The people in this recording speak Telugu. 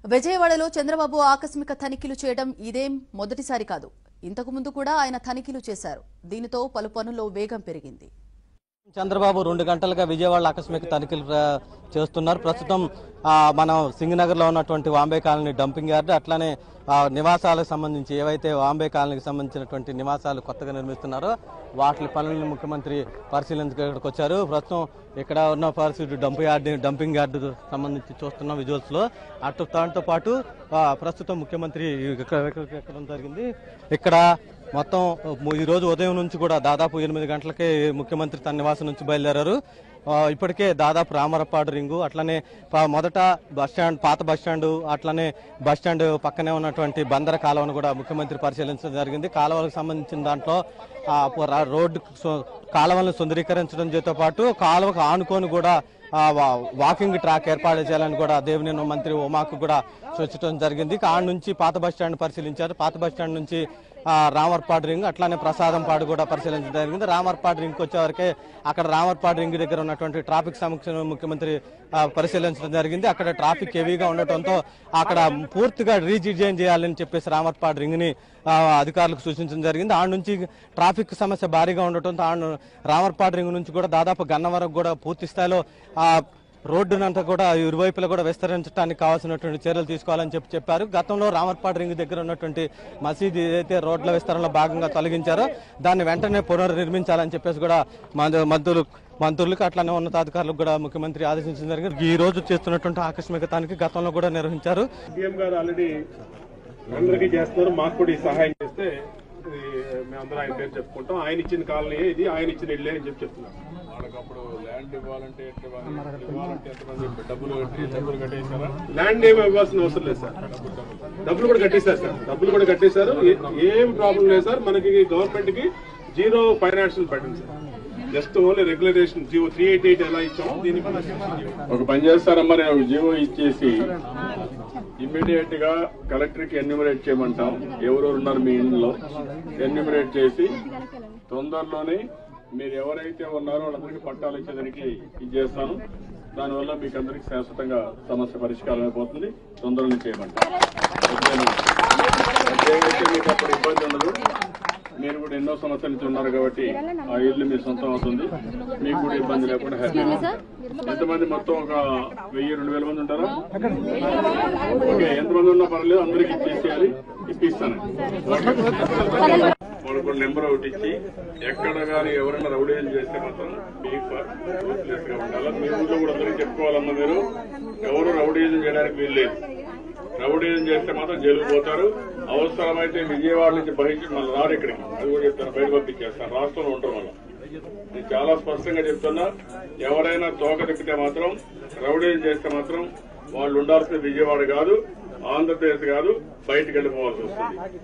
విజయవాడలో చంద్రబాబు ఆకస్మిక తనిఖీలు చేయడం ఇదేం మొదటిసారి కాదు. ఇంతకు ముందు కూడా ఆయన తనిఖీలు చేశారు. దీనితో పలు పనుల్లో వేగం పెరిగింది. చంద్రబాబు 2 గంటలుగా విజయవాడ ఆకస్మిక తనిఖీలు చేస్తున్నారు. ప్రస్తుతం మనం సింగనగర్ లో ఉన్నటువంటి వాంబే కాలనీ డంపింగ్ యార్డ్, అట్లానే నివాసాలకు సంబంధించి ఏవైతే వాంబే కాలనీకి సంబంధించినటువంటి నివాసాలు కొత్తగా నిర్మిస్తున్నారో వాటి పనులను ముఖ్యమంత్రి పరిశీలించడానికి వచ్చారు. ప్రస్తుతం ఇక్కడ ఉన్న పరిస్థితి డంపింగ్ యార్డ్ సంబంధించి చూస్తున్న విజువల్స్ లో దాంతో పాటు ప్రస్తుతం ముఖ్యమంత్రి ఎక్కడం జరిగింది. ఇక్కడ మొత్తం ఈ రోజు ఉదయం నుంచి కూడా దాదాపు 8 గంటలకే ముఖ్యమంత్రి తన నివాసం నుంచి బయలుదేరారు. ఇప్పటికే దాదాపు రామరపాడు రింగు, అట్లనే మొదట బస్టాండ్, పాత బస్టాండ్, అట్లనే బస్టాండ్ పక్కనే ఉన్నటువంటి బందర కాలువను కూడా ముఖ్యమంత్రి పరిశీలించడం జరిగింది. కాలువలకు సంబంధించిన దాంట్లో రోడ్డు కాలువలను సుందరీకరించడంతో పాటు కాలువకు ఆనుకొని కూడా వాకింగ్ ట్రాక్ ఏర్పాటు చేయాలని కూడా దేవినేని మంత్రి ఉమాకు కూడా సూచించడం జరిగింది. ఆడ నుంచి పాత బస్టాండ్ పరిశీలించారు. పాత బస్టాండ్ నుంచి రామర్పాడు రింగ్, అట్లానే ప్రసాదం పాడు కూడా పరిశీలించడం జరిగింది. రామర్పాడు రింగ్ వచ్చేవరకే అక్కడ రామర్పాడు రింగ్ దగ్గర ఉన్నటువంటి ట్రాఫిక్ సమస్యను ముఖ్యమంత్రి పరిశీలించడం జరిగింది. అక్కడ ట్రాఫిక్ హెవీగా ఉండటంతో అక్కడ పూర్తిగా రీడిజైన్ చేయాలని చెప్పేసి రామర్పాడు రింగ్ ని అధికారులకు సూచించడం జరిగింది. ఆడ నుంచి ట్రాఫిక్ సమస్య భారీగా ఉండటంతో రామర్పాడు రింగ్ నుంచి కూడా దాదాపు గన్నవరం కూడా పూర్తి స్థాయిలో రోడ్డునంతా కూడా ఇరువైపులా కూడా విస్తరించడానికి కావాల్సినటువంటి చర్యలు తీసుకోవాలని చెప్పారు. గతంలో రామర్పాడు రింగ్ దగ్గర ఉన్నటువంటి మసీదు ఏదైతే రోడ్ల విస్తరణలో భాగంగా తొలగించారో దాన్ని వెంటనే పునర్నిర్మించాలని చెప్పేసి కూడా మంత్రులకు అట్లానే ఉన్నతాధికారులకు కూడా ముఖ్యమంత్రి ఆదేశించడం జరిగింది. ఈ రోజు చేస్తున్నటువంటి ఆకస్మిక తనిఖీ గతంలో కూడా నిర్వహించారు. అందరికీ చేస్తున్నారు, మాకు కూడా సహాయం చేస్తే మేమందరం ఆయన పేరు చెప్పుకుంటాం. ఆయన ఇచ్చిన కాలనీ ఇది, ఆయన ఇచ్చిన ఇల్లే అని చెప్తున్నాం. వాళ్ళకప్పుడు ల్యాండ్ ఇవ్వాలంటే డబ్బులు కట్టేశారా? ల్యాండ్ ఏమి ఇవ్వాల్సిన అవసరం లేదు సార్, డబ్బులు కూడా కట్టేశారు సార్, డబ్బులు కూడా కట్టేశారు. ఏం ప్రాబ్లం లేదు సార్. మనకి గవర్నమెంట్ కి 0 financial burden sir, just only రెగ్యులరేషన్. GO 388 ఎలా ఇచ్చామో దీనికి ఒక పని చేస్తారమ్మా. నేను జీవో ఇచ్చేసి ఇమ్మీడియట్ గా కలెక్టర్ కి ఎన్యూమరేట్ చేయమంటాం. ఎవరెవరు ఉన్నారు మీ ఇంట్లో ఎన్యూమరేట్ చేసి తొందరలోనే మీరు ఎవరైతే ఉన్నారో వాళ్ళందరికీ పట్టాలు ఇచ్చేదానికి ఇది చేస్తాను. దానివల్ల మీకు అందరికీ శాశ్వతంగా సమస్య పరిష్కారం అయిపోతుంది. తొందరగా చేయమంటాం. మీకు అప్పుడు ఇబ్బంది ఉండదు. మీరు కూడా ఎన్నో సంవత్సరాల నుంచి ఉన్నారు కాబట్టి ఆ ఇల్లు మీ సొంతం అవుతుంది. మీకు కూడా ఇబ్బంది లేకుండా హ్యాపీ. ఎంతమంది మొత్తం ఒక 1000-2000 మంది ఉంటారా? ఓకే, ఎంతమంది ఉన్నా పర్లేదు, అందరికి ఇచ్చేసేయాలి. ఇప్పిస్తాను. వాళ్ళకు నెంబర్ ఒకటి ఇచ్చి ఎక్కడ కానీ ఎవరైనా రౌడీలు చేస్తే మాత్రం రూత్లెస్ గా ఉండాలి. మీ ఊళ్ళో కూడా అందరికీ చెప్పుకోవాలమ్మా. మీరు ఎవరు రౌడీలు చేయడానికి వీల్లేదు. రౌడీలు చేస్తే మాత్రం జైలుకు పోతారు. అవసరమైతే విజయవాడ నుంచి బయట మళ్ళీ రారు ఇక్కడికి. అది కూడా చెప్తాను, బయట పంపించేస్తాను. రాష్ట్రంలో ఉంటారు మళ్ళీ. నేను చాలా స్పష్టంగా చెప్తున్నా, ఎవరైనా తోక తిప్పితే మాత్రం, రౌడీలు చేస్తే మాత్రం వాళ్ళు ఉండాల్సిన విజయవాడ కాదు, ఆంధ్రప్రదేశ్ కాదు, బయటకు వెళ్ళిపోవాల్సి వస్తుంది.